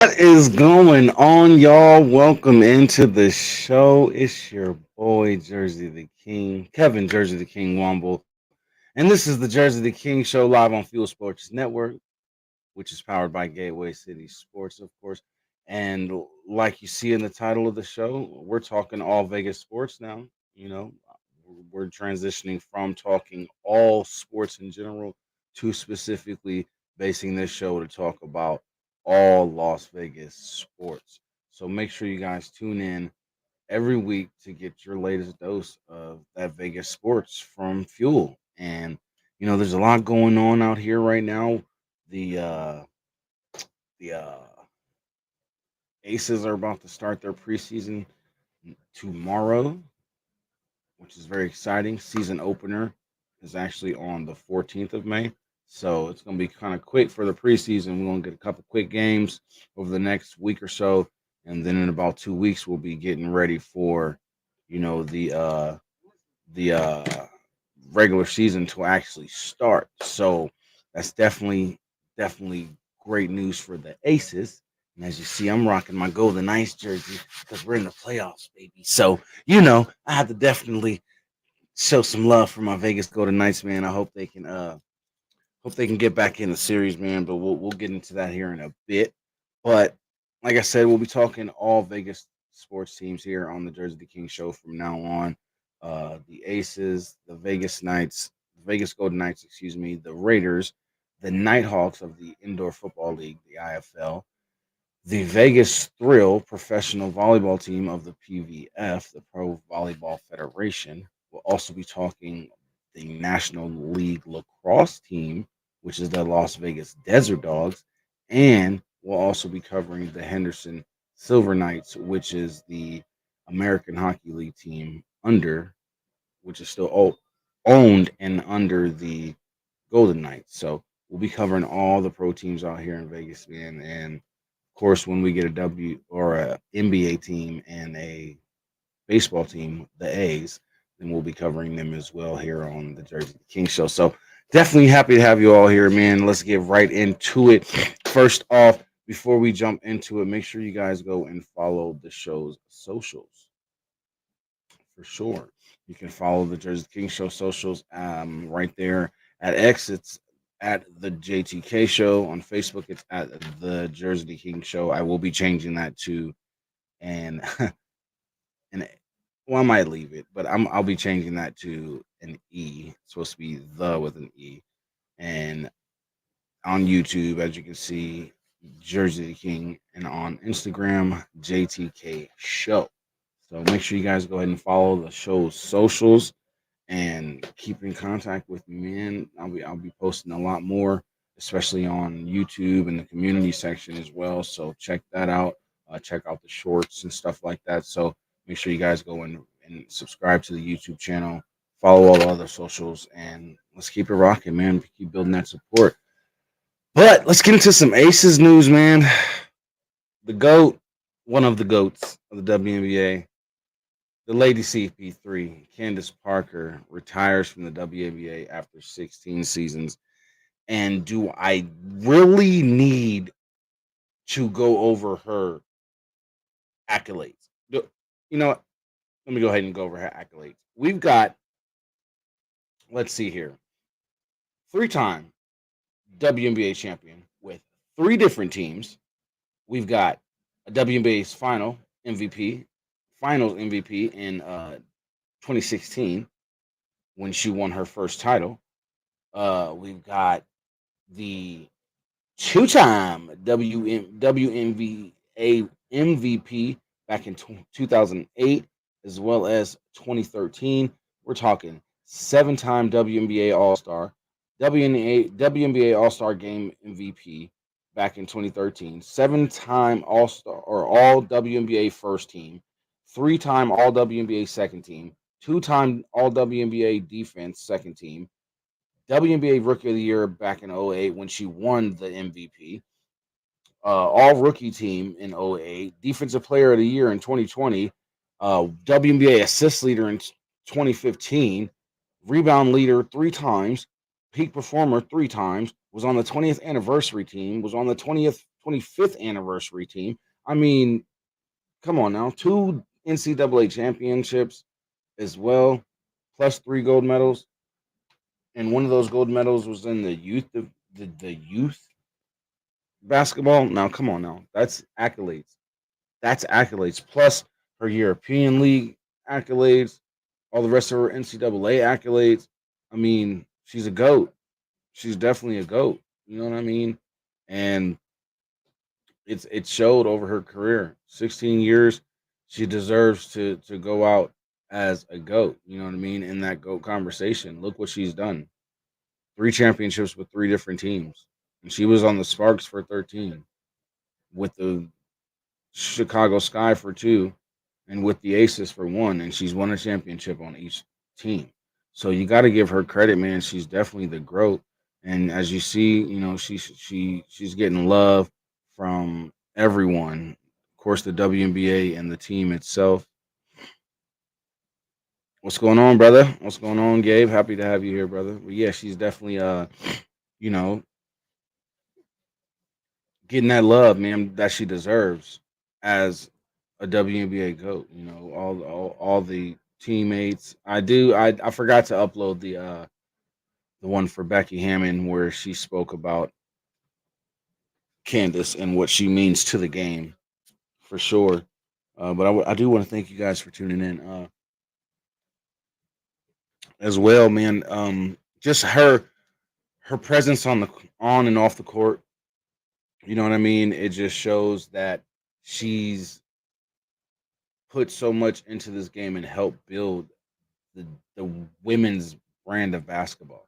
What is going on, y'all? Welcome into the show. It's your boy, Jerzey the King, Kevin Jerzey the King Womble. And this is the Jersey the King Show live on Fuel Sports Network, which is powered by Gateway City Sports, of course. And like you see in the title of the show, we're talking all Vegas sports now. You know, we're transitioning from talking all sports in general to specifically basing this show to talk about all Las Vegas sports. So make sure you guys tune in every week to get your latest dose of that Vegas sports from Fuel. And there's a lot going on out here right now. The Aces are about to start their preseason tomorrow, which is very exciting. Season opener is actually on the 14th of May. So it's going to be kind of quick for the preseason. We're going to get a couple quick games over the next week or so. And then in about 2 weeks, we'll be getting ready for, you know, the regular season to actually start. So that's definitely great news for the Aces. And as you see, I'm rocking my Golden Knights jersey because we're in the playoffs, baby. So I have to definitely show some love for my Vegas Golden Knights, man. I hope they can get back in the series, man. But we'll get into that here in a bit. But like I said, we'll be talking all Vegas sports teams here on the Jersey the King Show from now on. The Aces, the Vegas Knights, the Vegas Golden Knights, excuse me, the Raiders, the Nighthawks of the Indoor Football League, the IFL, the Vegas Thrill professional volleyball team of the PVF, the Pro Volleyball Federation. We'll also be talking the National League lacrosse team, which is the Las Vegas Desert Dogs, and we'll also be covering the Henderson Silver Knights, which is the American Hockey League team which is still owned and under the Golden Knights. So we'll be covering all the pro teams out here in Vegas, man. And of course, when we get a W or a NBA team and a baseball team, the A's, then we'll be covering them as well here on the Jersey King Show. So definitely happy to have you all here, man. Let's get right into it. First off, before we jump into it, make sure you guys go and follow the show's socials for sure. You can follow the Jersey King Show socials right there at X. It's at the JTK Show. On Facebook, it's at the Jersey King Show. I will be changing that to and and well, I might leave it, but I'll be changing that to an E. It's supposed to be the with an E. And on YouTube, as you can see, Jersey King, and on Instagram, JTK Show. So make sure you guys go ahead and follow the show's socials and keep in contact with me, man. I'll be posting a lot more, especially on YouTube and the community section as well. So check that out. Check out the shorts and stuff like that. So make sure you guys go and subscribe to the YouTube channel, follow all the other socials, and let's keep it rocking, man. Keep building that support. But let's get into some Aces news, man. The GOAT, one of the GOATs of the WNBA, the Lady CP3, Candace Parker, retires from the WNBA after 16 seasons. And do I really need to go over her accolades? You know what? Let me go ahead and go over her accolades. We've got, let's see here, three-time WNBA champion with three different teams. We've got a WNBA's finals MVP in 2016 when she won her first title. We've got the two-time WNBA MVP back in 2008 as well as 2013. We're talking seven-time WNBA All-Star, WNBA All-Star Game MVP back in 2013, seven-time All-Star or All WNBA First Team, three-time All WNBA Second Team, two-time All WNBA Defense Second Team, WNBA Rookie of the Year back in '08 when she won the MVP, All Rookie Team in '08, Defensive Player of the Year in 2020, WNBA Assist Leader in 2015, Rebound Leader three times, Peak Performer three times, was on the 20th anniversary team, was on the 25th anniversary team. I mean, come on now, two NCAA championships as well, plus three gold medals, and one of those gold medals was in the youth basketball. Now, come on now, that's accolades. That's accolades plus her European League accolades, all the rest of her NCAA accolades. I mean, she's a goat. She's definitely a goat. You know what I mean? And it showed over her career. 16 years, she deserves to go out as a goat. You know what I mean? In that goat conversation, look what she's done. Three championships with three different teams, and she was on the Sparks for 13, with the Chicago Sky for two, and with the Aces for one, and she's won a championship on each team. So you got to give her credit, man. She's definitely the growth, and as you see, you know she's getting love from everyone. Of course, the WNBA and the team itself. What's going on, brother? What's going on, Gabe? Happy to have you here, brother. But yeah, she's definitely you know, getting that love, man, that she deserves as a WNBA GOAT. You know, all the teammates. I forgot to upload the one for Becky Hammond where she spoke about Candace and what she means to the game for sure. But I do want to thank you guys for tuning in as well, man. Just her presence on and off the court. You know what I mean? It just shows that she's put so much into this game and helped build the the women's brand of basketball.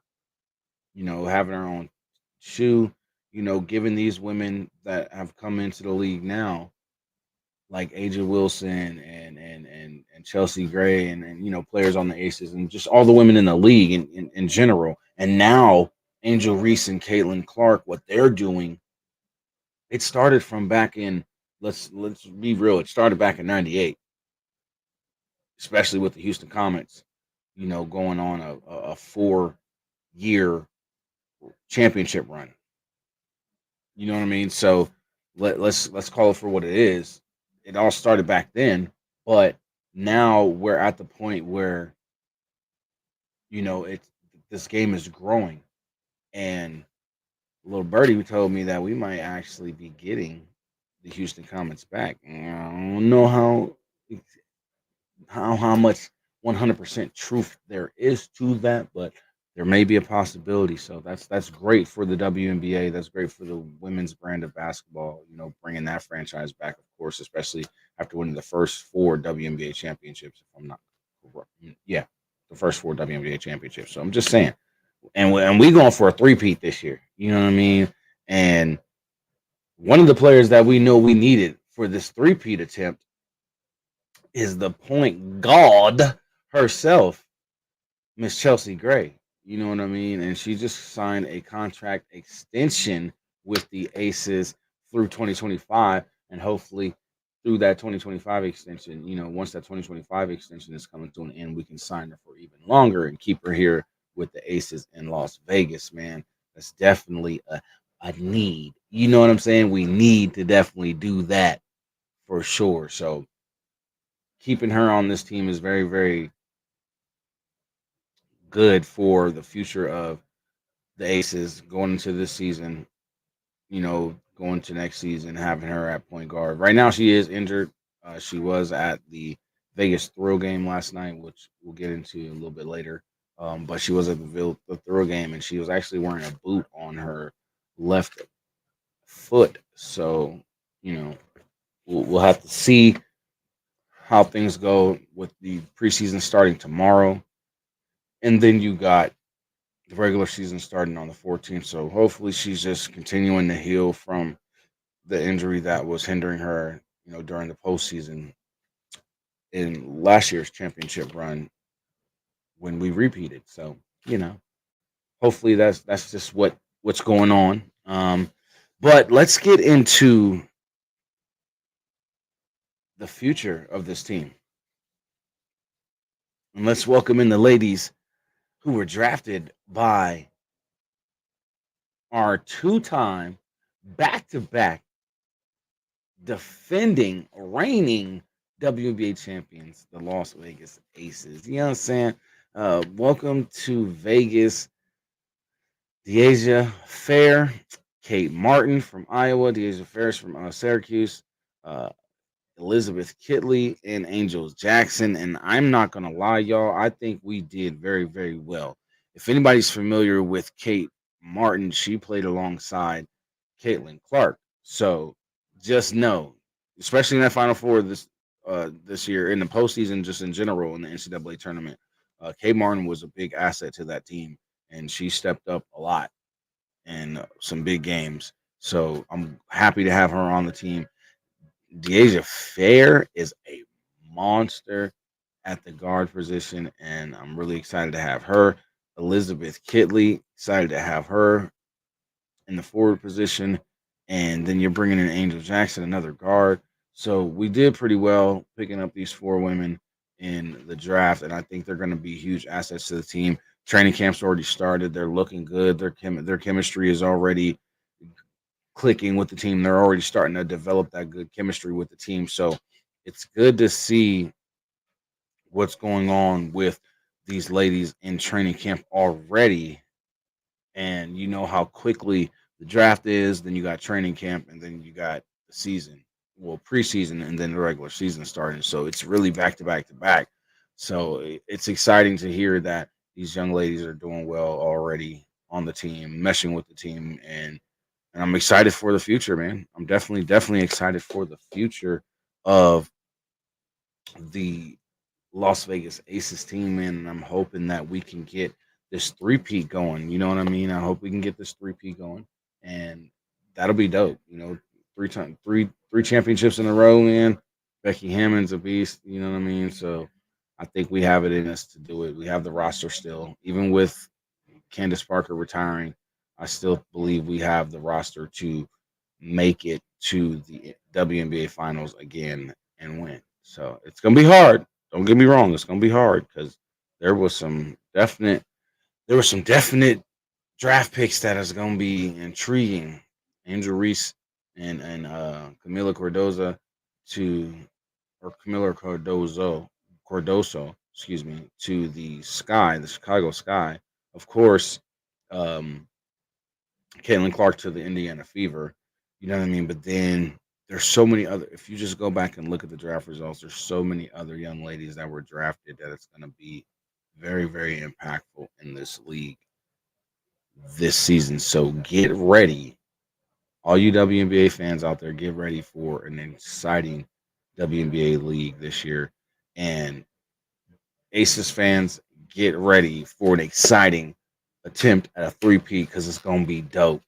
You know, having her own shoe, you know, giving these women that have come into the league now, like Aja Wilson and Chelsea Gray and you know, players on the Aces and just all the women in the league in general. And now Angel Reese and Caitlin Clark, what they're doing, it started from back in let's be real, it started back in '98, especially with the Houston Comets, you know, going on a 4 year championship run. You know what I mean? So let's call it for what it is. It all started back then, but now we're at the point where you know it's this game is growing. And little birdie told me that we might actually be getting the Houston Comets back. I don't know how much 100% truth there is to that, but there may be a possibility. So that's great for the WNBA. That's great for the women's brand of basketball. You know, bringing that franchise back, of course, especially after winning the first four WNBA championships. If I'm not correct, yeah, the first four WNBA championships. So I'm just saying, and we going for a three-peat this year. You know what I mean? And one of the players that we know we needed for this three-peat attempt is the point god herself, Miss Chelsea Gray. You know what I mean? And she just signed a contract extension with the Aces through 2025. And hopefully, through that 2025 extension, you know, once that 2025 extension is coming to an end, we can sign her for even longer and keep her here with the Aces in Las Vegas, man. That's definitely a need. You know what I'm saying? We need to definitely do that for sure. So, keeping her on this team is very, very good for the future of the Aces going into this season. You know, going to next season, having her at point guard. Right now, she is injured. She was at the Vegas Thrill game last night, which we'll get into a little bit later. But she was at the Thrill game, and she was actually wearing a boot on her left foot. So, you know, we'll have to see how things go with the preseason starting tomorrow. And then you got the regular season starting on the 14th. So hopefully she's just continuing to heal from the injury that was hindering her, you know, during the postseason in last year's championship run when we repeated. So, you know, hopefully that's just what's going on. But let's get into the future of this team. And let's welcome in the ladies who were drafted by our two-time back-to-back defending, reigning WNBA champions, the Las Vegas Aces. You know what I'm saying? Welcome to Vegas, Deasia Fair, Kate Martin from Iowa, Deasia Ferris from Syracuse, uh, Elizabeth Kitley, and Angels Jackson. And I'm not going to lie, y'all, I think we did very, very well. If anybody's familiar with Kate Martin, she played alongside Caitlin Clark. So just know, especially in that Final Four this year, in the postseason, just in general in the NCAA tournament, Kate Martin was a big asset to that team, and she stepped up a lot in some big games. So I'm happy to have her on the team. Deasia Fair is a monster at the guard position, and I'm really excited to have her. Elizabeth Kitley, excited to have her in the forward position. And then you're bringing in Angel Jackson, another guard. So we did pretty well picking up these 4 women in the draft, and I think they're going to be huge assets to the team. Training camp's already started. They're looking good. Their chemistry is already clicking with the team. They're already starting to develop that good chemistry with the team. So it's good to see what's going on with these ladies in training camp already. And you know how quickly the draft is, then you got training camp, and then you got the season, well, preseason, and then the regular season starting. So it's really back to back to back. So it's exciting to hear that these young ladies are doing well already on the team, meshing with the team, and I'm excited for the future, man. I'm definitely excited for the future of the Las Vegas Aces team, man. And I'm hoping that we can get this three-peat going. You know what I mean? I hope we can get this three-peat going, and that'll be dope. You know, three championships in a row, man. Becky Hammond's a beast. You know what I mean? So I think we have it in us to do it. We have the roster still, even with Candace Parker retiring. I still believe we have the roster to make it to the WNBA finals again and win. So it's going to be hard. Don't get me wrong. It's going to be hard because there were some definite draft picks that is going to be intriguing. Angel Reese and Camila Cardozo Cardoso, excuse me, to the Chicago Sky. Of course, Caitlin Clark to the Indiana Fever. You know what I mean? But then there's so many other. If you just go back and look at the draft results, there's so many other young ladies that were drafted that it's going to be very, very impactful in this league this season. So get ready, all you WNBA fans out there. Get ready for an exciting WNBA league this year, and Aces fans, get ready for an exciting attempt at a three-peat because it's going to be dope.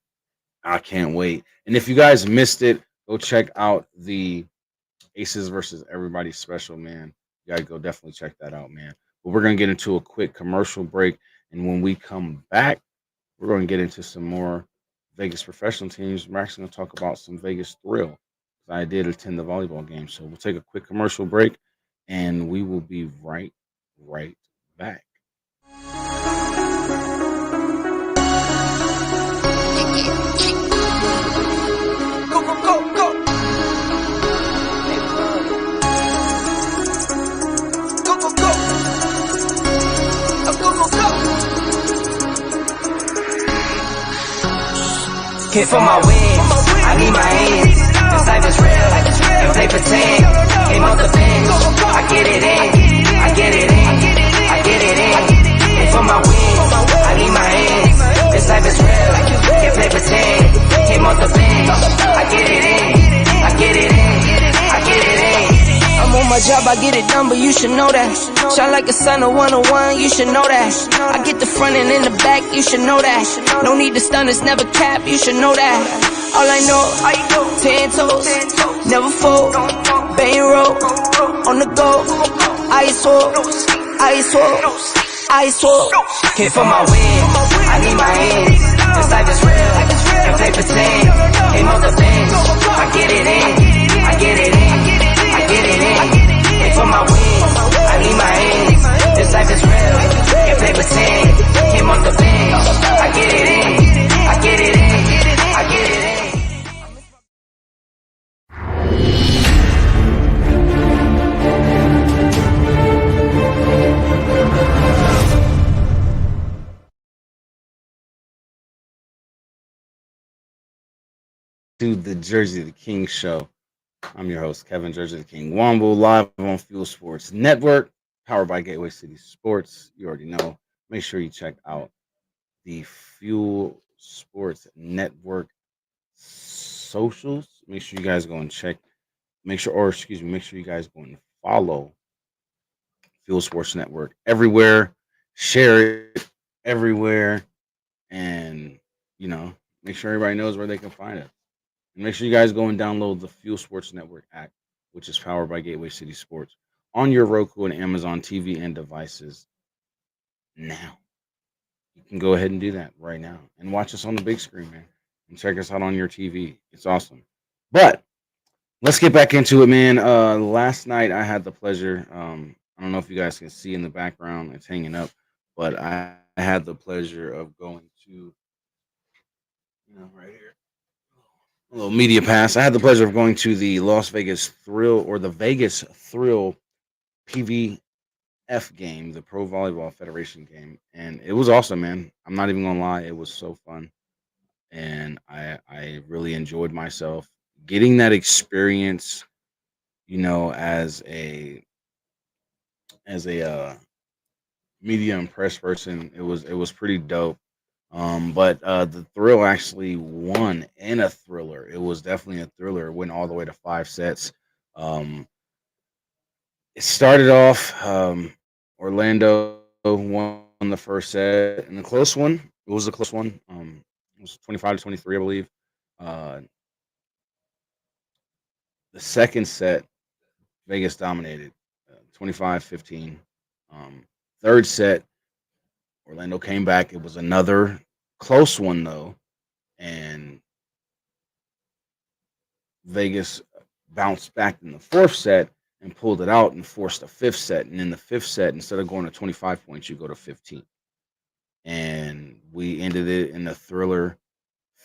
I can't wait. And if you guys missed it, go check out the Aces versus Everybody special, man. You got to go definitely check that out, man. But we're going to get into a quick commercial break. And when we come back, we're going to get into some more Vegas professional teams. We're actually going to talk about some Vegas Thrill. I did attend the volleyball game. So we'll take a quick commercial break, and we will be right back. Hit for my wins, I need my hands. This life is real, and play pretend. Came off the bench, I get it in, I get it in, I get it in. Hit for my wins, I need my hands. This life is real, and play pretend. Came off the bench, I get it in, I get it in, I get it in. I'm on my job, I get it done, but you should know that. Shine like a sun, a 101, you should know that. I get the front and in the back, you should know that. No need to stun, it's never cap, you should know that. All I know, 10 toes, never fold, bang roll, on the go, ice wall, Hit for my wins, I need my hands. This life is real, and play pretend. Came off the bench, I get it in, I get it in, I get it in. Hit for my wins, I need my hands. This life is real, and play pretend. Came off the bench, I get it in, I get it in, I get it in. to the Jersey the King Show. I'm your host, Kevin Jerzey the King Womble, live on Fuel Sports Network, powered by Gateway City Sports. You already know. Make sure you check out the Fuel Sports Network socials. Make sure you guys go and check. Make sure you guys go and follow Fuel Sports Network everywhere. Share it everywhere, and you know, make sure everybody knows where they can find it. And make sure you guys go and download the Fuel Sports Network app, which is powered by Gateway City Sports, on your Roku and Amazon TV and devices now. You can go ahead and do that right now and watch us on the big screen, man. And check us out on your TV. It's awesome. But let's get back into it, man. Last night I had the pleasure. I don't know if you guys can see in the background, it's hanging up, but I had the pleasure of going to, right here, a little media pass. I had the pleasure of going to the Las Vegas Thrill or the Vegas Thrill PVF game, the Pro Volleyball Federation game, and it was awesome, man. I'm not even gonna lie, it was so fun, and I really enjoyed myself getting that experience. As a media and press person, it was pretty dope. But the thrill actually won in a thriller. It was definitely a thriller. It went all the way to 5 sets. Um, it started off Orlando won the first set in a close one. It was a close one. It was 25-23, I believe. Uh, the second set, Vegas dominated, 25-15. Third set, Orlando came back. It was another close one though, and Vegas bounced back in the fourth set and pulled it out and forced a fifth set. And in the fifth set, instead of going to 25 points, you go to 15. And we ended it in a thriller,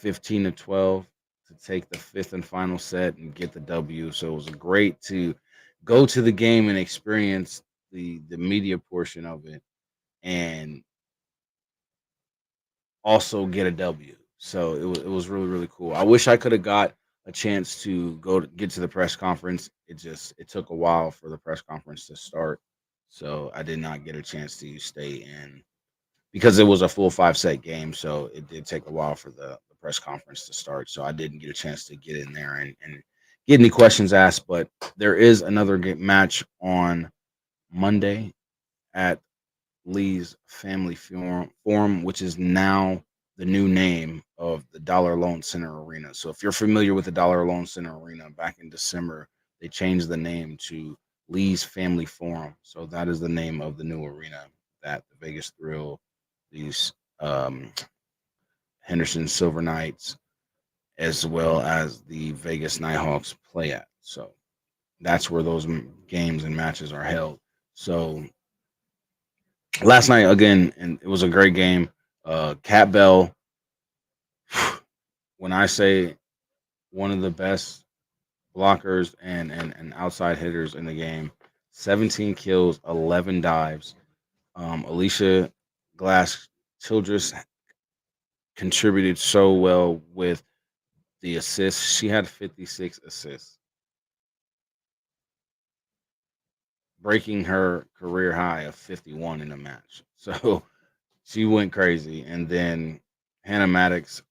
15-12, to take the fifth and final set and get the W. So it was great to go to the game and experience the media portion of it, and also get a W. So it was really really cool. I wish I could have got a chance to get to the press conference. It took a while for the press conference to start, so I did not get a chance to stay in because it was a full 5 set game. So it did take a while for the press conference to start. So I didn't get a chance to get in there and get any questions asked. But there is another match on Monday at Lee's Family Forum, which is now the new name of the Dollar Loan Center Arena. So if you're familiar with the Dollar Loan Center Arena, back in December, they changed the name to Lee's Family Forum. So that is the name of the new arena that the Vegas Thrill, these Henderson Silver Knights, as well as the Vegas Nighthawks play at. So that's where those games and matches are held. So last night again, and it was a great game. Cat Bell, when I say one of the best blockers and outside hitters in the game, 17 kills, 11 dives. Alicia Glass Childress contributed so well with the assists. She had 56 assists, breaking her career high of 51 in a match. So she went crazy. And then Hannah Maddox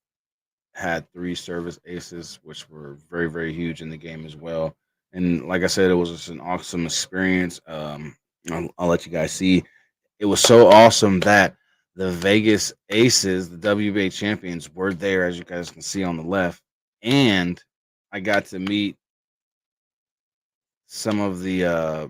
had 3 service aces, which were very, very huge in the game as well. And like I said, it was just an awesome experience. I'll let you guys see. It was so awesome that the Vegas Aces, the WBA champions, were there, as you guys can see on the left. And I got to meet some of the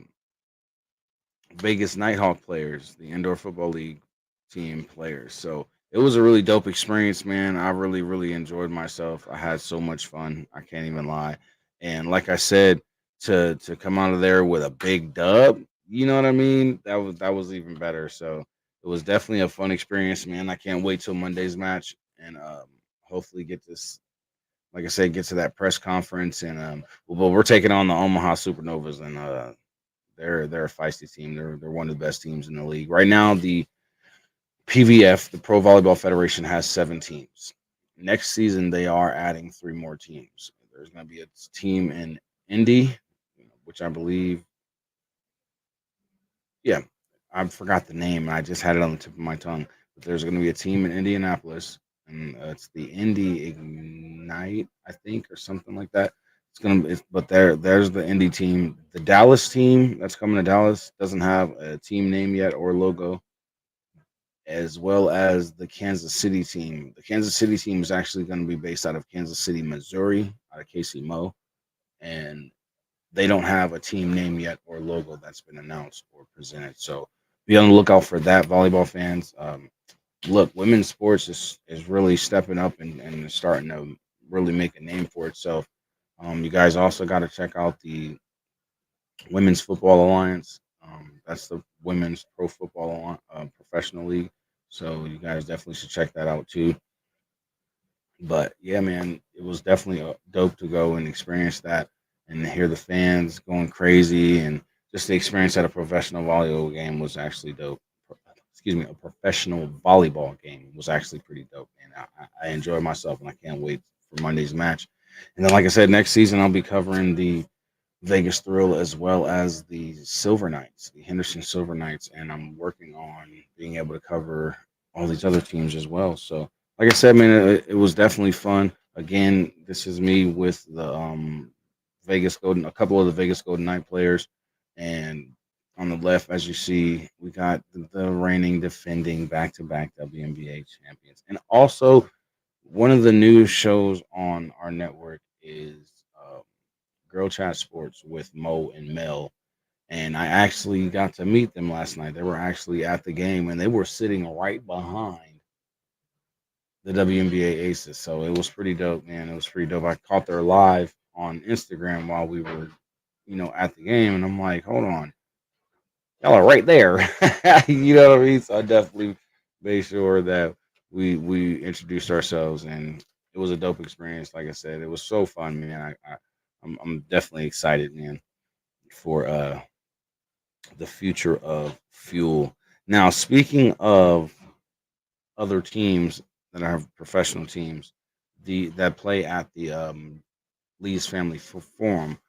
Vegas Nighthawk players, the Indoor Football League team players. So it was a really dope experience, man. I really, really enjoyed myself. I had so much fun. I can't even lie. And like I said, to come out of there with a big dub, you know what I mean? That was even better. So it was definitely a fun experience, man. I can't wait till Monday's match and hopefully get this, like I said, get to that press conference. And well, we're taking on the Omaha Supernovas, and they're a feisty team. They're one of the best teams in the league right now. The PVF, the Pro Volleyball Federation, has 7 teams. next season they are adding three more teams. There's going to be a team in Indy, which I believe, yeah, I forgot the name. I just had it on the tip of my tongue. But there's going to be a team in Indianapolis, and it's the Indy Ignite, I think, or something like that. It's gonna, but there's the Indy team. The Dallas team that's coming to Dallas doesn't have a team name yet or logo, as well as the Kansas City team. The Kansas City team is actually going to be based out of Kansas City, Missouri, out of KC Mo, and they don't have a team name yet or logo that's been announced or presented. So be on the lookout for that, volleyball fans. Look, women's sports is really stepping up and starting to really make a name for itself. You guys also got to check out the Women's Football Alliance. That's the women's pro football professional league. So you guys definitely should check that out too. But yeah, man, it was definitely dope to go and experience that and hear the fans going crazy and just the experience at a professional volleyball game was actually dope. Excuse me, a professional volleyball game was actually pretty dope, man. I enjoy myself and I can't wait for Monday's match. And then, like I said, next season I'll be covering the Vegas Thrill as well as the Silver Knights, the Henderson Silver Knights, and I'm working on being able to cover all these other teams as well. So, like I said, man, it was definitely fun. Again, this is me with the Vegas Golden, a couple of the Vegas Golden Knight players, and on the left, as you see, we got the reigning, defending, back-to-back WNBA champions, and also one of the new shows on our network is. Girl Chat Sports with Mo and Mel. And I actually got to meet them last night. They were actually at the game and they were sitting right behind the WNBA Aces. So it was pretty dope, man. It was pretty dope. I caught their live on Instagram while we were, at the game. And I'm like, hold on, y'all are right there. You know what I mean? So I definitely made sure that we introduced ourselves and it was a dope experience. Like I said, it was so fun, man. I'm definitely excited, man, for the future of Fuel. Now, speaking of other teams that are professional teams, the that play at the Lee's Family Forum,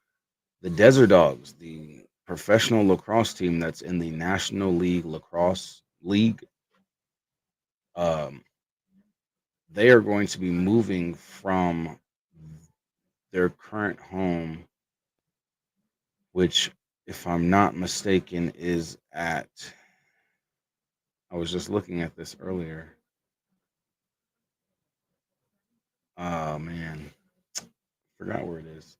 the Desert Dogs, the professional lacrosse team that's in the National League Lacrosse League, um, they are going to be moving from their current home, which, if I'm not mistaken, is at. I was just looking at this earlier. Oh man, forgot where it is.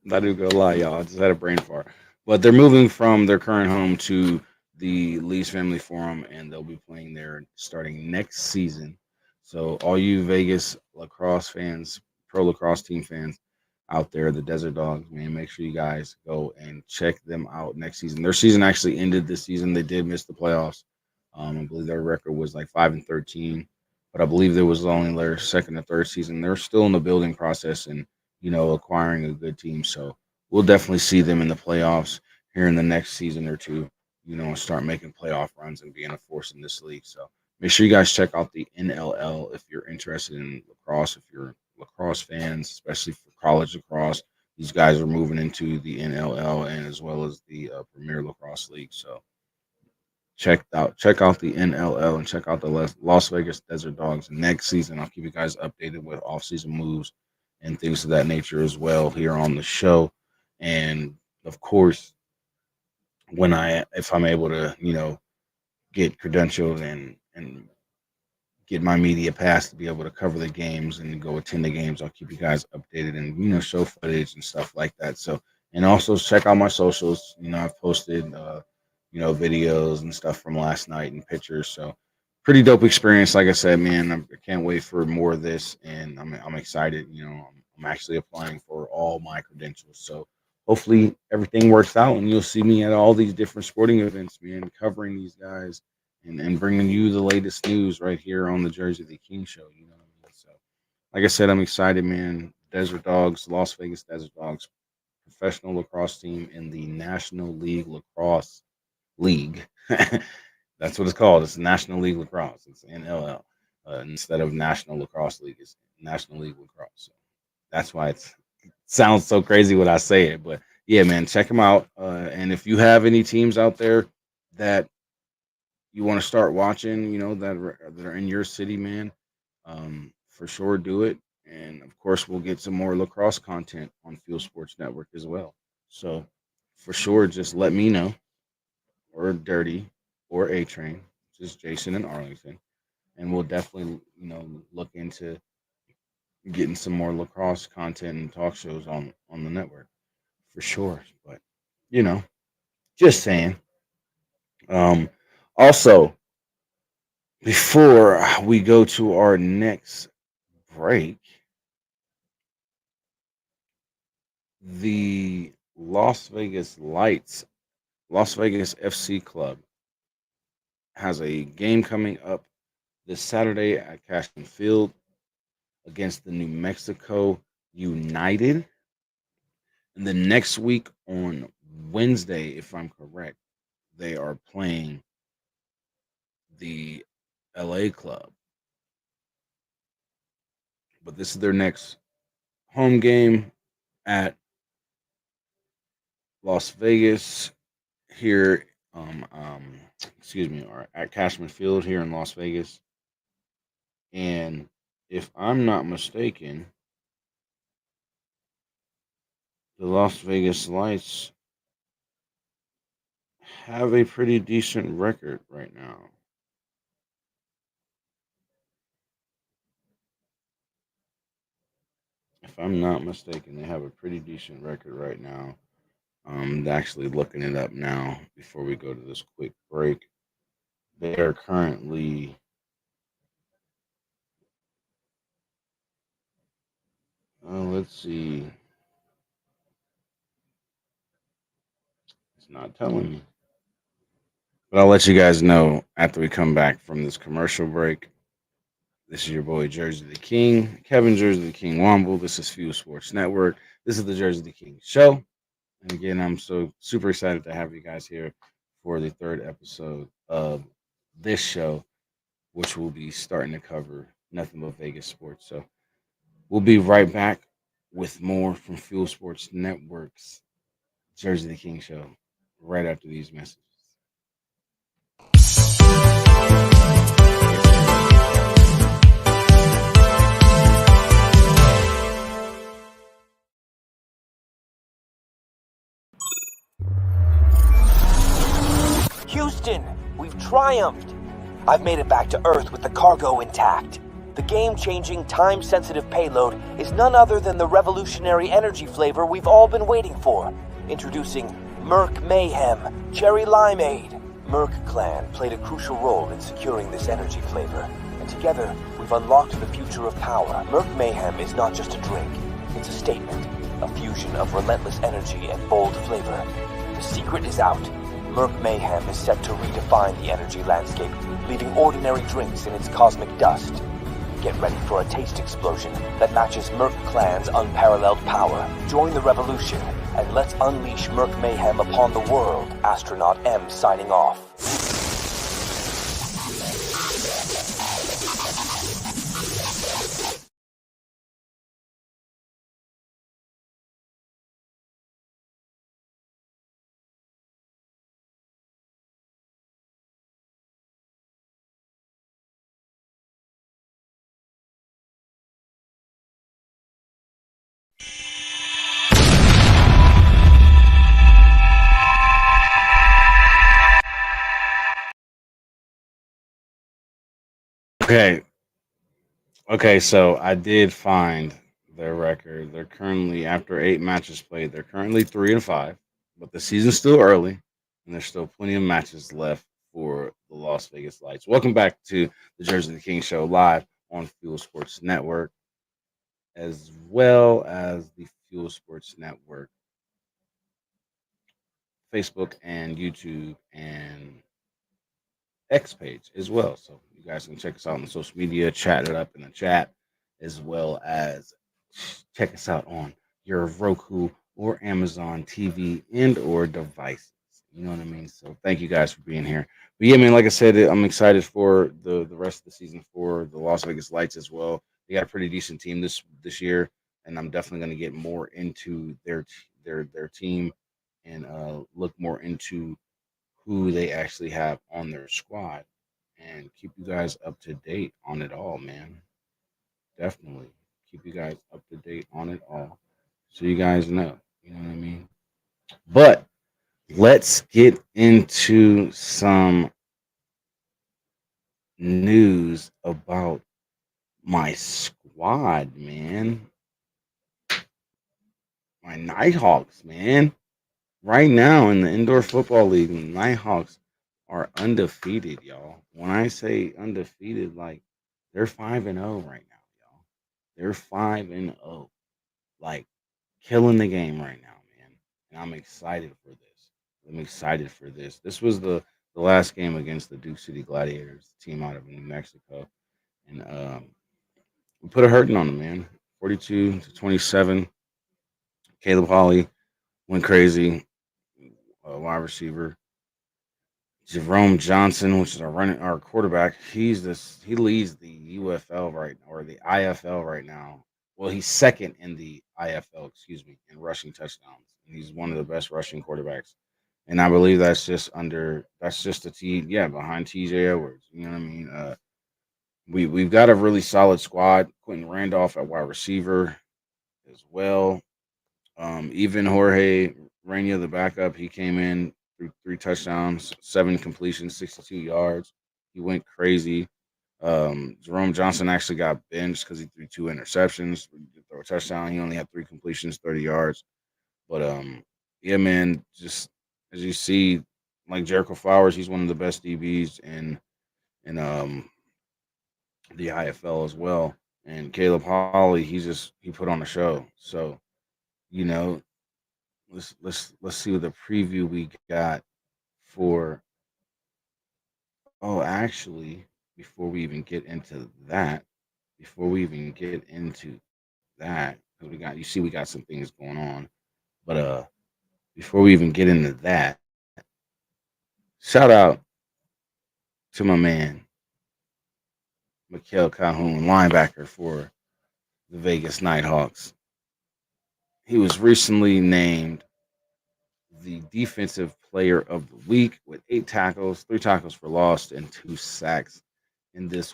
Not even gonna lie, y'all. I just had a brain fart. But they're moving from their current home to the Lee's Family Forum, and they'll be playing there starting next season. So, all you Vegas lacrosse fans, pro lacrosse team fans out there, the Desert Dogs, man, make sure you guys go and check them out next season. Their season actually ended this season. They did miss the playoffs. I believe their record was like 5-13, but I believe there was only their second or third season. They're still in the building process and acquiring a good team. So we'll definitely see them in the playoffs here in the next season or two. And start making playoff runs and being a force in this league. So make sure you guys check out the NLL if you're interested in lacrosse. If you're lacrosse fans, especially for college lacrosse, these guys are moving into the NLL and as well as the Premier Lacrosse League. So check out the NLL and check out the Las Vegas Desert Dogs next season. I'll keep you guys updated with off-season moves and things of that nature as well here on the show. And of course, if I'm able to, get credentialed and get my media pass to be able to cover the games and go attend the games. I'll keep you guys updated and show footage and stuff like that. So and also check out my socials. I've posted videos and stuff from last night and pictures. So pretty dope experience. Like I said, man, I can't wait for more of this, and I'm excited. I'm actually applying for all my credentials. So hopefully everything works out, and you'll see me at all these different sporting events, man, covering these guys and bringing you the latest news right here on the Jerzey Tha King Show. You know what I mean? So, like I said, I'm excited, man. Desert Dogs, Las Vegas Desert Dogs, professional lacrosse team in the National League Lacrosse League. That's what it's called. It's National League Lacrosse. It's NLL. instead of National Lacrosse League. It's National League Lacrosse. So that's why it sounds so crazy when I say it. But yeah, man, check them out. And if you have any teams out there that you want to start watching, that are in your city, man, for sure do it. And of course, we'll get some more lacrosse content on Fuel Sports Network as well. So for sure, just let me know, or Dirty, or A Train, just Jason and Arlington, and we'll definitely, look into getting some more lacrosse content and talk shows on the network for sure. But you know, just saying. Um, Also, before we go to our next break, the Las Vegas FC Club, has a game coming up this Saturday at Cashman Field against the New Mexico United. And then next week on Wednesday, if I'm correct, they are playing the LA Club. But this is their next home game at Las Vegas here, excuse me, or at Cashman Field here in Las Vegas. And if I'm not mistaken, the Las Vegas Lights have a pretty decent record right now. If I'm not mistaken, they have a pretty decent record right now. I'm actually looking it up now before we go to this quick break. They are currently, let's see, it's not telling me. But I'll let you guys know after we come back from this commercial break. This is your boy Jerzey the King, Kevin Jerzey the King Womble. This is Fuel Sports Network. This is the Jerzey the King Show. And again, I'm so super excited to have you guys here for the third episode of this show, which will be starting to cover nothing but Vegas sports. So we'll be right back with more from Fuel Sports Network's Jerzey the King Show right after these messages. Houston, we've triumphed. I've made it back to Earth with the cargo intact. The game-changing, time-sensitive payload is none other than the revolutionary energy flavor we've all been waiting for. Introducing Merc Mayhem Cherry Limeade. Merc Clan played a crucial role in securing this energy flavor, and together we've unlocked the future of power. Merc Mayhem is not just a drink, it's a statement, a fusion of relentless energy and bold flavor. The secret is out. Merc Mayhem is set to redefine the energy landscape, leaving ordinary drinks in its cosmic dust. Get ready for a taste explosion that matches Merc Clan's unparalleled power. Join the revolution, and let's unleash Merc Mayhem upon the world. Astronaut M signing off. Okay. Okay, so I did find their record. They're currently, after 8 matches played, they're currently 3-5, but the season's still early, and there's still plenty of matches left for the Las Vegas Lights. Welcome back to the Jerzey the King Show live on Fuel Sports Network, as well as the Fuel Sports Network Facebook and YouTube and X page as well. So you guys can check us out on social media, chat it up in the chat, as well as check us out on your Roku or Amazon TV and or devices. You know what I mean? So thank you guys for being here. But yeah, man, like I said, I'm excited for the rest of the season for the Las Vegas Lights as well. They got a pretty decent team this year, and I'm definitely going to get more into their team and look more into who they actually have on their squad and keep you guys up to date on it all, man. Definitely keep you guys up to date on it all, so you guys know. You know what I mean? But let's get into some news about my squad, man. My Nighthawks, man. Right now in the indoor football league, the Nighthawks are undefeated, y'all. When I say undefeated, like they're 5-0 right now, y'all. They're 5-0. Like killing the game right now, man. And I'm excited for this. I'm excited for this. This was the last game against the Duke City Gladiators, team out of New Mexico, and we put a hurting on them, man. 42-27. Caleb Hawley went crazy. Wide receiver Jerome Johnson, which is our quarterback. He leads the UFL right or the IFL right now. Well, he's second in the IFL, excuse me, in rushing touchdowns. He's one of the best rushing quarterbacks, and I believe that's just the behind TJ Edwards. You know what I mean? We've got a really solid squad. Quentin Randolph at wide receiver as well. Even Jorge Reyna, the backup, he came in through 3 touchdowns, 7 completions, 62 yards. He went crazy. Jerome Johnson actually got benched because he threw 2 interceptions. To throw a touchdown. He only had 3 completions, 30 yards. But yeah, man, just as you see, like Jericho Flowers, he's one of the best DBs in the IFL as well. And Caleb Hawley, he put on a show. So you know, let's see what the preview we got for. Oh, actually, before we even get into that, before we even get into that, because we got some things going on. But before we even get into that, shout out to my man Mikael Calhoun, linebacker for the Vegas Nighthawks. He was recently named the defensive player of the week with 8 tackles, 3 tackles for loss, and 2 sacks in this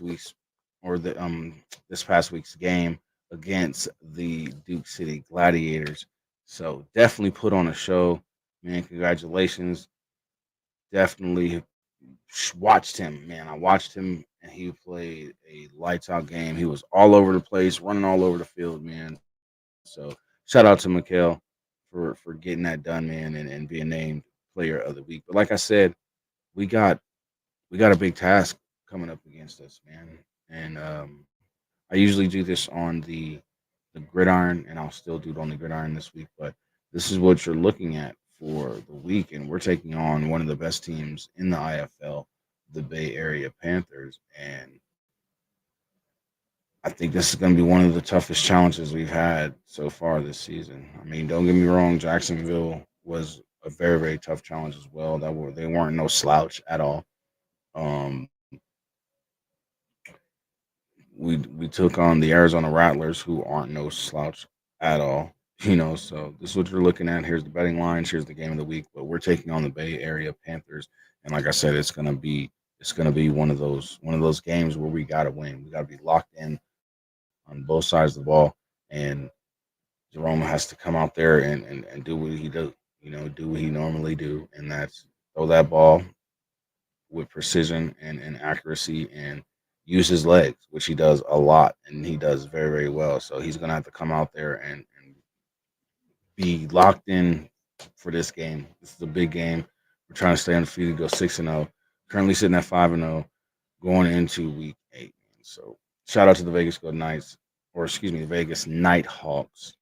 past week's game against the Duke City Gladiators. So definitely put on a show, man. Congratulations. Definitely watched him, man. I watched him and he played a lights out game. He was all over the place, running all over the field, man. So shout out to Mikael for getting that done, man, and being named player of the week. But like I said, we got we got a big task coming up against us, man. And I usually do this on the gridiron, and I'll still do it on the gridiron this week. But this is what you're looking at for the week, and we're taking on one of the best teams in the IFL, the Bay Area Panthers, and I think this is going to be one of the toughest challenges we've had so far this season. I mean, don't get me wrong, Jacksonville was a very, very tough challenge as well. They weren't no slouch at all. Um, we took on the Arizona Rattlers, who aren't no slouch at all. So this is what you're looking at. Here's the betting lines. Here's the game of the week. But we're taking on the Bay Area Panthers, and like I said, it's gonna be one of those games where we gotta win. We gotta be locked in on both sides of the ball, and Jerome has to come out there and do what he do. Do what he normally do, and that's throw that ball with precision and accuracy and use his legs, which he does a lot and he does very, very well. So he's gonna have to come out there and be locked in for this game. This is a big game. We're trying to stay undefeated, go 6-0. Currently sitting at 5-0, going into week 8. So shout out to the Vegas Golden Knights, or excuse me, the Vegas Nighthawks,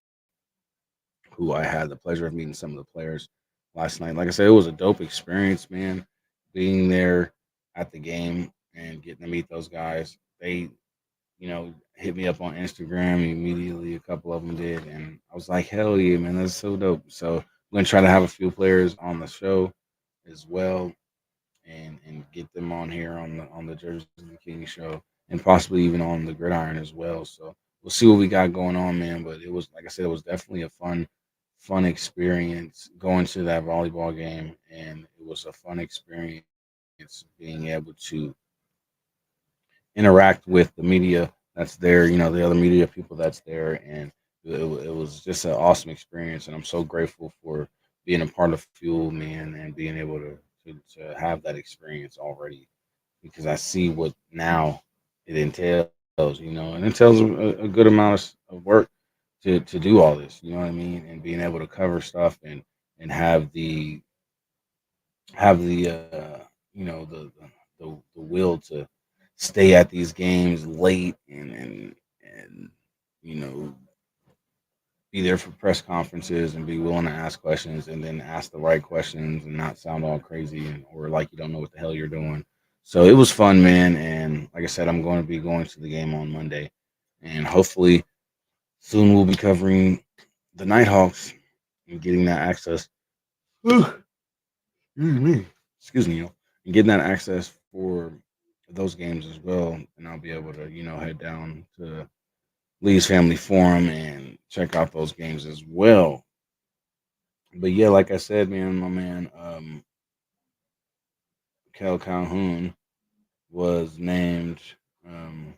who I had the pleasure of meeting some of the players last night. Like I said, it was a dope experience, man. Being there at the game and getting to meet those guys. They, hit me up on Instagram immediately. A couple of them did, and I was like, "Hell yeah, man, that's so dope." So I'm gonna try to have a few players on the show as well, and get them on here on the Jersey King Show, and possibly even on the Gridiron as well. So we'll see what we got going on, man. But it was, like I said, it was definitely a fun experience going to that volleyball game, and it was a fun experience being able to interact with the media that's there, the other media people that's there, and it was just an awesome experience. And I'm so grateful for being a part of Fuel, man, and being able to have that experience already, because I see what now it entails, and it entails a good amount of work to do all this, you know what I mean, and being able to cover stuff and have the the will to stay at these games late and you know be there for press conferences and be willing to ask questions and then ask the right questions and not sound all crazy or like you don't know what the hell you're doing. So it was fun, man. And like I said, I'm going to be going to the game on Monday, and hopefully soon we'll be covering the Nighthawks and getting that access. Excuse me. Excuse me, and getting that access for those games as well. And I'll be able to, head down to Lee's Family Forum and check out those games as well. But yeah, like I said, man, my man, Kel Calhoun was named um,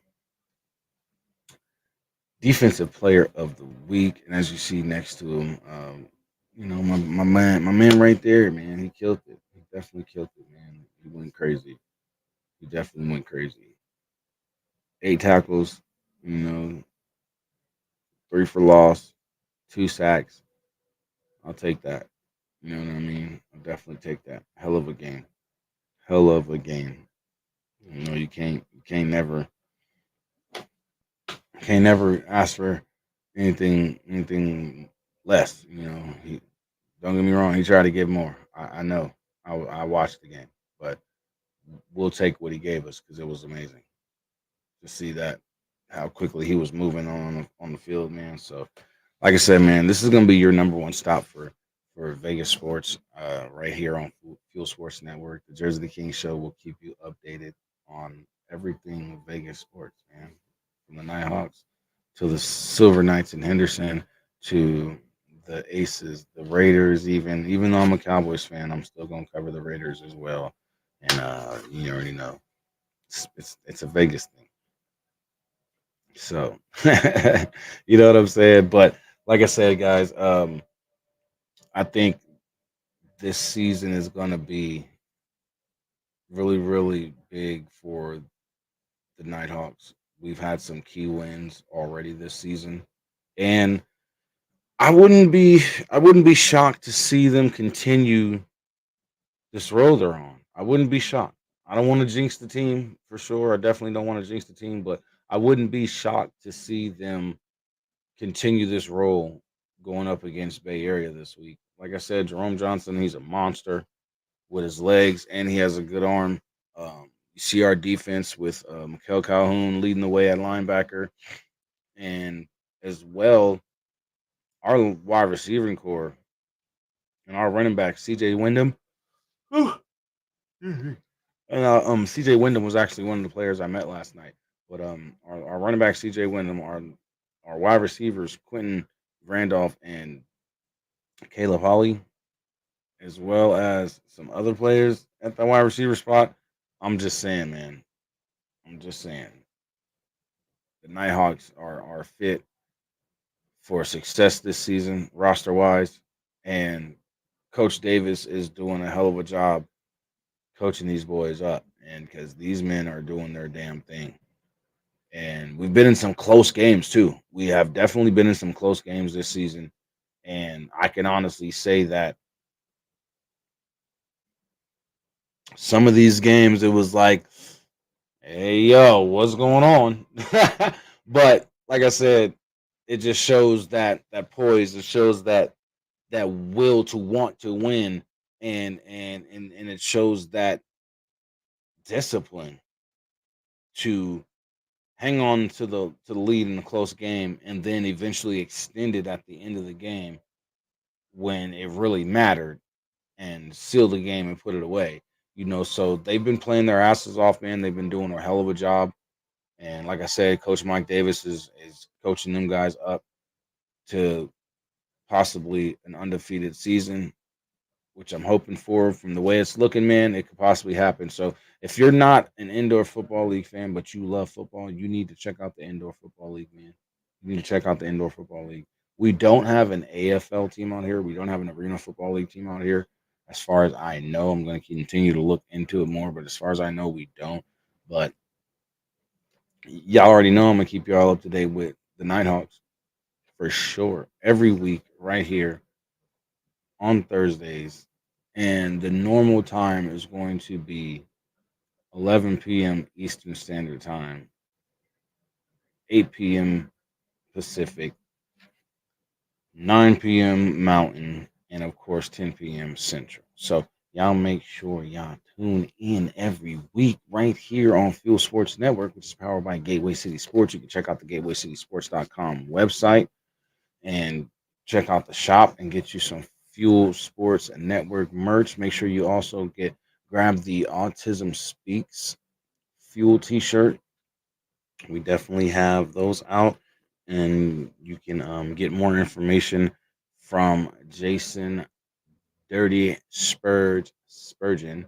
Defensive Player of the Week, and as you see next to him, my man right there, man, he killed it. He definitely killed it, man. He went crazy. He definitely went crazy. 8 tackles, you know, three for loss, 2 sacks. I'll take that. You know what I mean? I'll definitely take that. Hell of a game. Hell of a game. You can't never ask for anything less. He don't get me wrong. He tried to give more. I know. I watched the game, but we'll take what he gave us because it was amazing to see that how quickly he was moving on the field, man. So, like I said, man, this is gonna be your number one stop for Vegas sports, right here on Fuel Sports Network. The Jersey the King Show will keep you updated on everything Vegas sports, man, from the Nighthawks to the Silver Knights in Henderson to the Aces, the Raiders. Even though I'm a Cowboys fan, I'm still gonna cover the Raiders as well. And you already know it's a Vegas thing. So, you know what I'm saying? But like I said, guys, I think this season is going to be really, really big for the Nighthawks. We've had some key wins already this season, and I wouldn't be I wouldn't be shocked to see them continue this road they're on. I wouldn't be shocked. I don't want to jinx the team for sure. I definitely don't want to jinx the team, but I wouldn't be shocked to see them continue this role going up against Bay Area this week. Like I said, Jerome Johnson, he's a monster with his legs, and he has a good arm. You see our defense with Mikael Calhoun leading the way at linebacker, and as well, our wide receiving core and our running back, CJ Wyndham. And CJ Wyndham was actually one of the players I met last night. But our running back, CJ Wyndham, our wide receivers, Quentin Randolph and Caleb Holly, as well as some other players at the wide receiver spot. I'm just saying, man. I'm just saying. The Nighthawks are fit for success this season, roster wise. And Coach Davis is doing a hell of a job coaching these boys up. And because these men are doing their damn thing. And we've been in some close games too. We have definitely been in some close games this season. And I can honestly say that some of these games, it was like, hey, yo, what's going on? But like I said, it just shows that poise. It shows that will to want to win, and it shows that discipline to hang on to the lead in a close game, and then eventually extend it at the end of the game when it really mattered. and seal the game and put it away. So they've been playing their asses off, man. They've been doing a hell of a job. And like I said, Coach Mike Davis is coaching them guys up to possibly an undefeated season, which I'm hoping for. From the way it's looking, man, it could possibly happen. So if you're not an indoor football league fan, but you love football, you need to check out the indoor football league, man. You need to check out the indoor football league. We don't have an AFL team out here. We don't have an arena football league team out here. As far as I know, I'm going to continue to look into it more. But as far as I know, we don't. But y'all already know I'm going to keep y'all up to date with the Nighthawks for sure. Every week, right here on Thursdays. And the normal time is going to be 11 p.m. Eastern Standard Time, 8 p.m. Pacific, 9 p.m. Mountain, and of course 10 p.m. Central. So y'all make sure y'all tune in every week right here on Fuel Sports Network, which is powered by Gateway City Sports. You can check out the GatewayCitySports.com website and check out the shop and get you some Fuel Sports Network merch. Make sure you also grab the Autism Speaks Fuel t-shirt. We definitely have those out, and you can get more information from Jason Dirty Spurgeon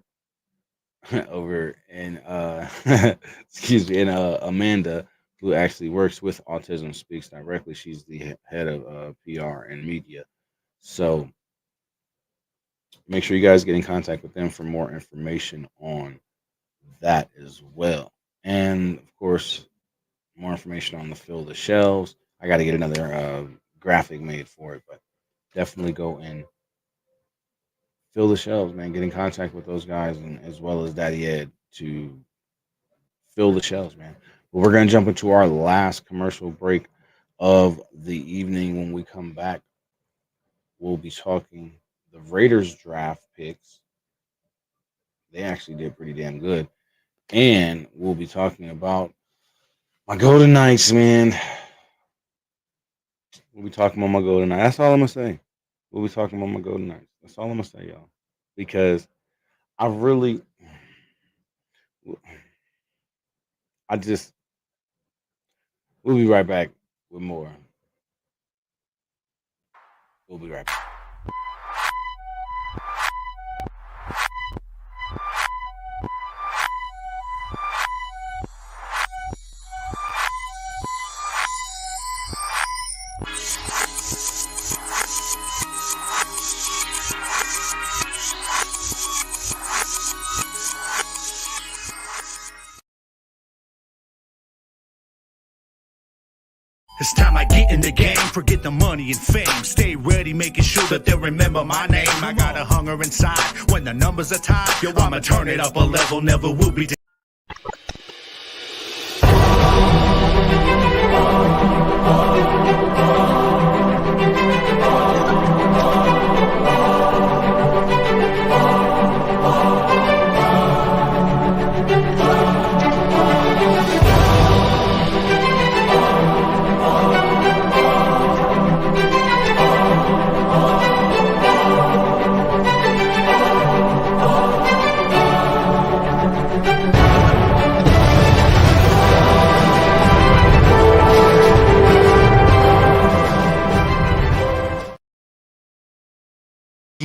over in excuse me, and Amanda, who actually works with Autism Speaks directly. She's the head of PR and media. So make sure you guys get in contact with them for more information on that as well. And of course, more information on the Fill the Shelves. I got to get another graphic made for it, but definitely go and fill the shelves, man. Get in contact with those guys, and as well as Daddy Ed to fill the shelves, man. But we're gonna jump into our last commercial break of the evening. When we come back, we'll be talking the Raiders draft picks. They actually did pretty damn good, and we'll be talking about my Golden Knights, man. We'll be talking about my Golden Knights. That's all I'm gonna say. We'll be talking about my Golden Knights. That's all I'm gonna say, y'all. Because I really, I just, we'll be right back with more. We'll be right back. It's time I get in the game, forget the money and fame. Stay ready, making sure that they'll remember my name. I got a hunger inside, when the numbers are tied, yo, I'ma turn it up a level, never will be.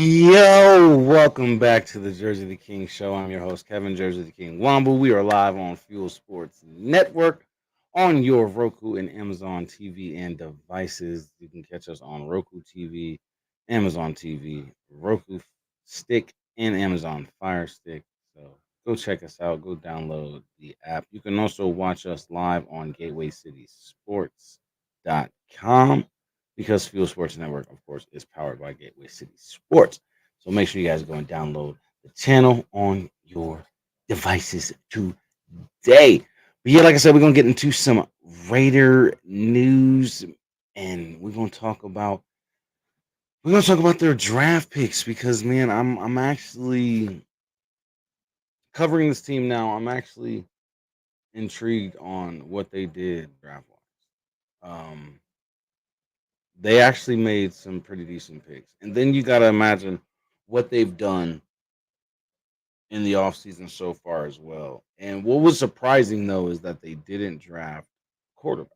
Yo, welcome back to the Jerzey the King Show. I'm your host, Kevin Jerzey the King Wambu. We are live on Fuel Sports Network on your Roku and Amazon TV and devices. You can catch us on Roku TV, Amazon TV, Roku Stick, and Amazon Fire Stick. So go check us out. Go download the app. You can also watch us live on GatewayCitySports.com because Fuel Sports Network, of course, is powered by Gateway City Sports. So make sure you guys go and download the channel on your devices today. But yeah, like I said, we're gonna get into some Raider news, and we're gonna talk about their draft picks because man, I'm actually covering this team now. I'm actually intrigued on what they did draft wise. They actually made some pretty decent picks. And then you got to imagine what they've done in the offseason so far as well. And what was surprising though is that they didn't draft quarterback.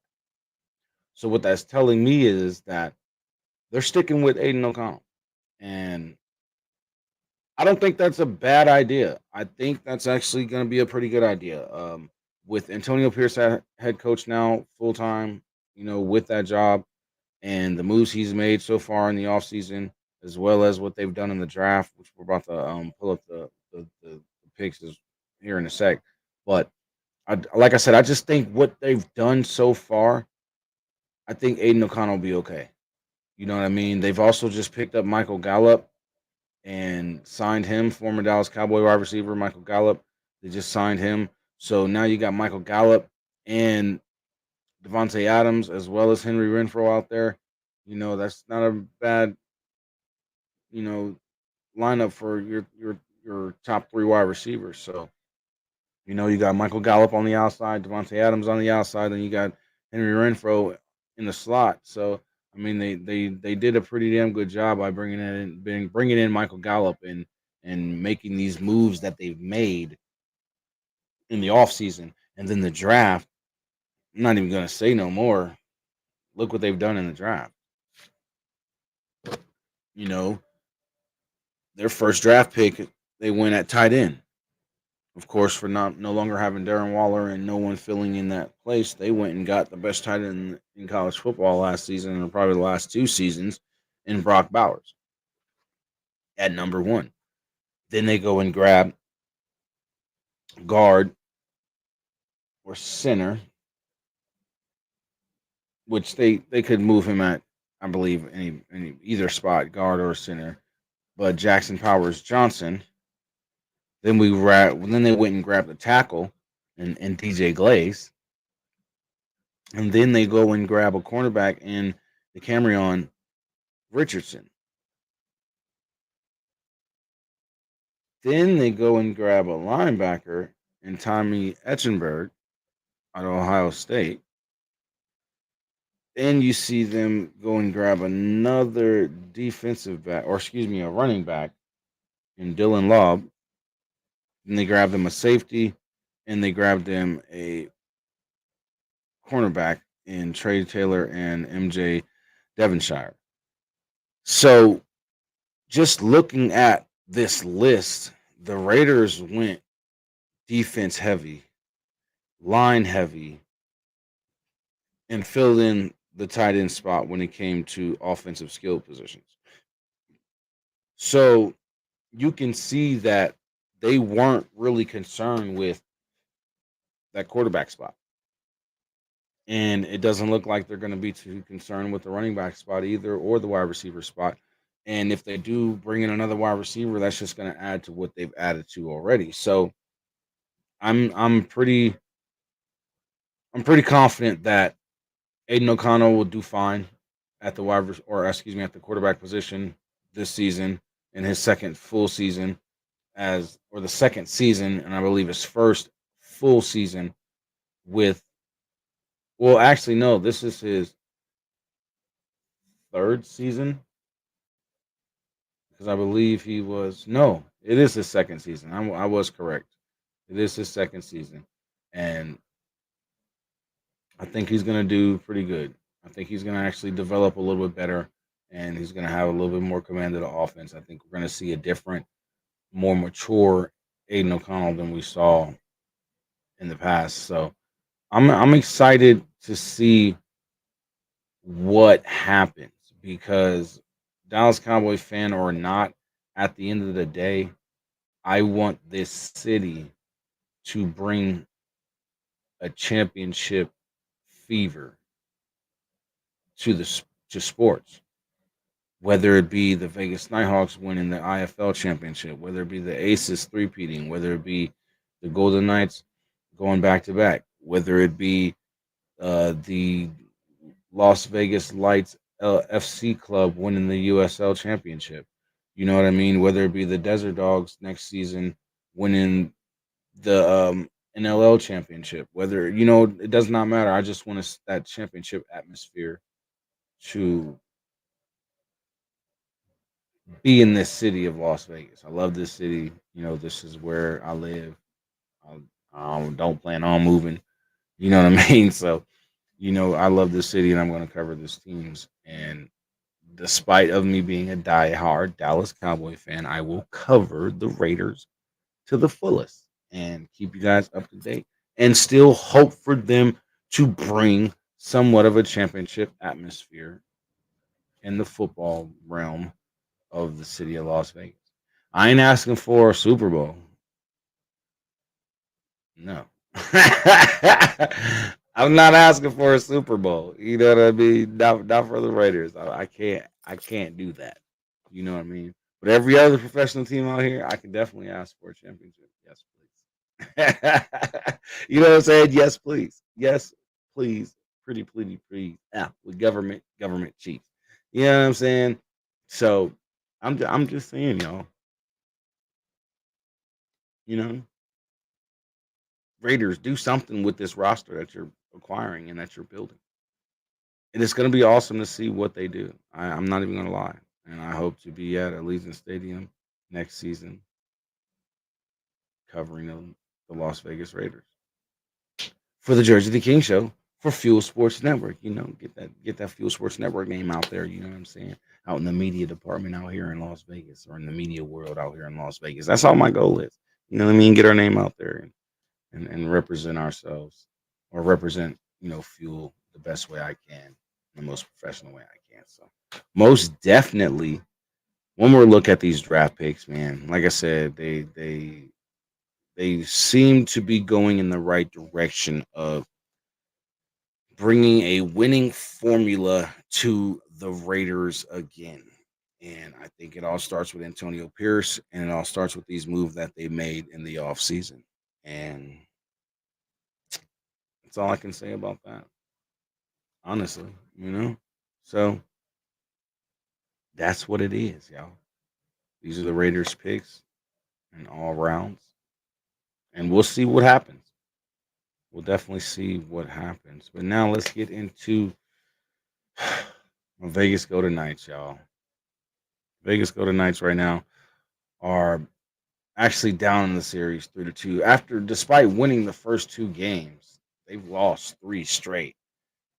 So what that's telling me is that they're sticking with Aiden O'Connell. And I don't think that's a bad idea. I think that's actually going to be a pretty good idea. With Antonio Pierce head coach now full time, with that job and the moves he's made so far in the offseason, as well as what they've done in the draft, which we're about to pull up the picks here in a sec. But like I said, I just think what they've done so far, I think Aiden O'Connell will be okay. You know what I mean? They've also just picked up Michael Gallup and signed him, former Dallas Cowboy wide receiver Michael Gallup. They just signed him. So now you got Michael Gallup and Devontae Adams as well as Henry Renfro out there. That's not a bad, you know, lineup for your top three wide receivers. So, you got Michael Gallup on the outside, Devontae Adams on the outside, and you got Henry Renfro in the slot. So, I mean, they did a pretty damn good job by bringing in Michael Gallup and making these moves that they've made in the offseason. And then the draft, I'm not even going to say no more. Look what they've done in the draft. You know, their first draft pick, they went at tight end. Of course, for no longer having Darren Waller and no one filling in that place, they went and got the best tight end in college football last season and probably the last two seasons in Brock Bowers at number one. Then they go and grab guard or center, which they could move him at, I believe, any either spot, guard or center. But Jackson Powers Johnson. Then they went and grabbed the tackle and DJ Glaze. And then they go and grab a cornerback in the Camryon Richardson. Then they go and grab a linebacker in Tommy Etchenberg out of Ohio State. Then you see them go and grab another defensive back, or excuse me, a running back in Dylan Lobb. Then they grabbed them a safety, and they grabbed them a cornerback in Trey Taylor and MJ Devonshire. So just looking at this list, the Raiders went defense heavy, line heavy, and filled in the tight end spot when it came to offensive skill positions. So you can see that they weren't really concerned with that quarterback spot. And it doesn't look like they're going to be too concerned with the running back spot either or the wide receiver spot. And if they do bring in another wide receiver, that's just going to add to what they've added to already. So I'm pretty confident that Aiden O'Connell will do fine at the at the quarterback position this season in his second full season the second season, and I believe his first full season with. Well, actually, no, this is his third season because I believe he was. No, it is his second season. I was correct. It is his second season, and I think he's going to do pretty good. I think he's going to actually develop a little bit better, and he's going to have a little bit more command of the offense. I think we're going to see a different, more mature Aiden O'Connell than we saw in the past. So I'm excited to see what happens because Dallas Cowboy fan or not, at the end of the day, I want this city to bring a championship fever to sports. Whether it be the Vegas Nighthawks winning the IFL championship, whether it be the Aces three-peating, whether it be the Golden Knights going back to back, whether it be the Las Vegas Lights FC club winning the USL championship. You know what I mean? Whether it be the Desert Dogs next season winning the NLL championship, whether it does not matter. I just want that championship atmosphere to be in this city of Las Vegas. I love this city. This is where I live. I don't plan on moving. You know what I mean? So, I love this city, and I'm going to cover this teams. And despite of me being a diehard Dallas Cowboy fan, I will cover the Raiders to the fullest and keep you guys up to date, and still hope for them to bring somewhat of a championship atmosphere in the football realm of the city of Las Vegas. I ain't asking for a Super Bowl. No. I'm not asking for a Super Bowl. You know what I mean? Not for the Raiders. I can't do that. You know what I mean? But every other professional team out here, I can definitely ask for a championship. Yes, please. You know what I'm saying? Yes, please. Yes, please. Pretty please. With government cheap. You know what I'm saying? So I'm just saying, y'all. You know, Raiders, do something with this roster that you're acquiring and that you're building. And it's going to be awesome to see what they do. I'm not even going to lie. And I hope to be at Allegiant Stadium next season covering the Las Vegas Raiders for the Jersey the King Show for Fuel Sports Network. Get that Fuel Sports Network name out there. You know what I'm saying? Out in the media department out here in Las Vegas, or in the media world out here in Las Vegas. That's all my goal is. You know what I mean? Get our name out there and represent ourselves, or represent, Fuel the best way I can, the most professional way I can. So most definitely, when we look at these draft picks, man, like I said, they seem to be going in the right direction of bringing a winning formula to the Raiders again. And I think it all starts with Antonio Pierce, and it all starts with these moves that they made in the offseason. And that's all I can say about that, honestly. So that's what it is, y'all. These are the Raiders picks in all rounds. And we'll see what happens. We'll definitely see what happens. But now let's get into Vegas Golden Knights, y'all. Vegas Golden Knights right now are actually down in the series 3-2. Despite winning the first two games, they've lost three straight.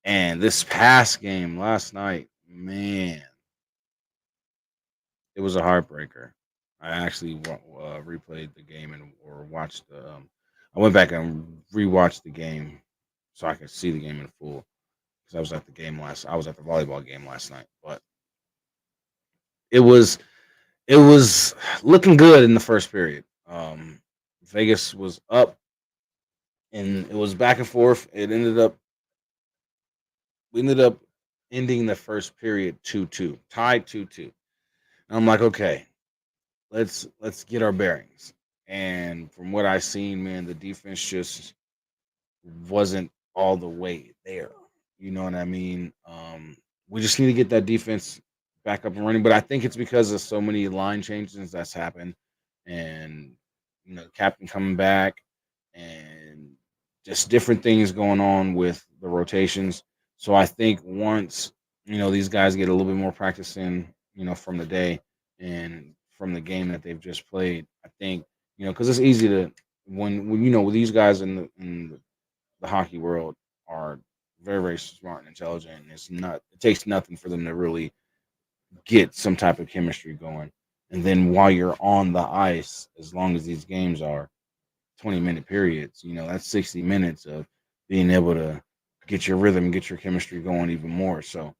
And this past game last night, man, it was a heartbreaker. I actually replayed the game or watched the. I went back and rewatched the game so I could see the game in full, because I was at the game I was at the volleyball game last night, but it was it was looking good in the first period. Vegas was up, and it was back and forth. We ended up ending the first period 2-2, tied 2-2. And I'm like, okay, let's get our bearings. And from what I seen, man, the defense just wasn't all the way there. You know what I mean? We just need to get that defense back up and running. But I think it's because of so many line changes that's happened, and captain coming back, and just different things going on with the rotations. So I think once these guys get a little bit more practice in, from the day and from the game that they've just played, I think because it's easy to when with these guys in the hockey world are very, very smart and intelligent. And it takes nothing for them to really get some type of chemistry going. And then while you're on the ice, as long as these games are 20-minute periods, that's 60 minutes of being able to get your rhythm, get your chemistry going even more. So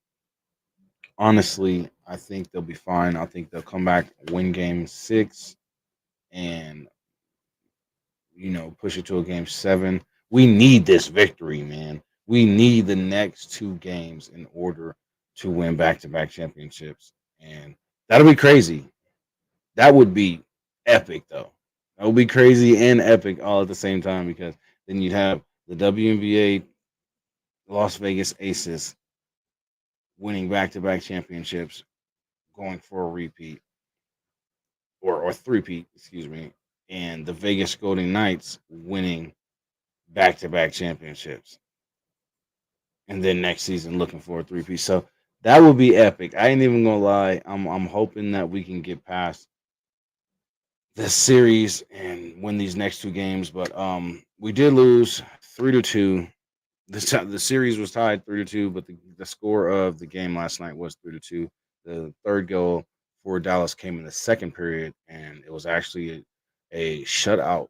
honestly, I think they'll be fine. I think they'll come back, win game 6, and push it to a game 7. We need this victory, man. We need the next 2 games in order to win back-to-back championships. And that'll be crazy. That would be epic, though. That would be crazy and epic all at the same time, because then you'd have the WNBA Las Vegas Aces winning back-to-back championships, going for a repeat or three-peat, excuse me, and the Vegas Golden Knights winning back-to-back championships, and then next season looking for a three-piece. So That would be epic. I ain't even gonna lie. I'm hoping that we can get past this series and win these next two games. But we did lose 3-2. The series was tied 3-2, but the score of the game last night was 3-2. The third goal for Dallas came in the second period, and it was actually a shutout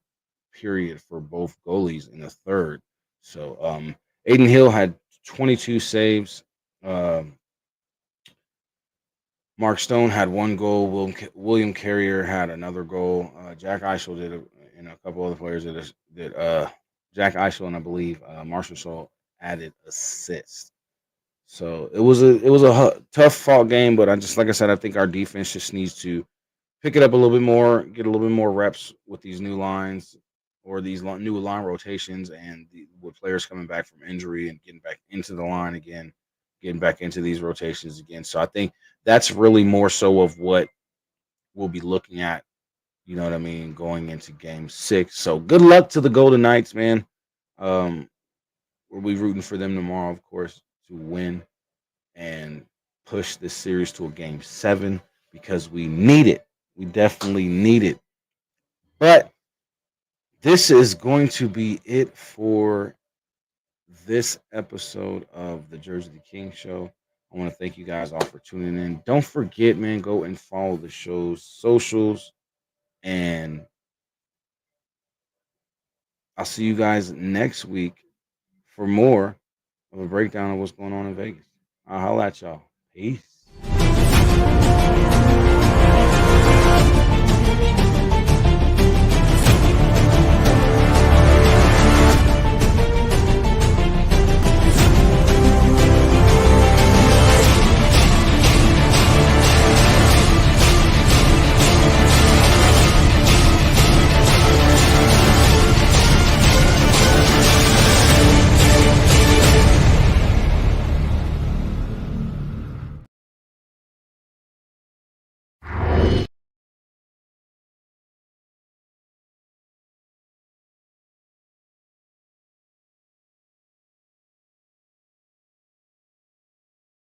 period for both goalies in the third. So Aiden Hill had 22 saves. Um Mark Stone had one goal. William Carrier had another goal. Jack Eichel did it, and a couple other players did. Jack Eichel and I believe Marshall Shaw added assists. So it was a tough fought game, but I just like I said, I think our defense just needs to pick it up a little bit more, get a little bit more reps with these new lines or these new line rotations, and with players coming back from injury and getting back into the line again, getting back into these rotations again. So I think that's really more so of what we'll be looking at. You know what I mean, going into Game 6. So good luck to the Golden Knights, man. Um, we'll be rooting for them tomorrow, of course, to win and push this series to a Game 7 because we need it. We definitely need it. But this is going to be it for this episode of the Jerzey Tha King Show. I want to thank you guys all for tuning in. Don't forget, man, go and follow the show's socials. And I'll see you guys next week for more of a breakdown of what's going on in Vegas. I'll holla at y'all. Peace.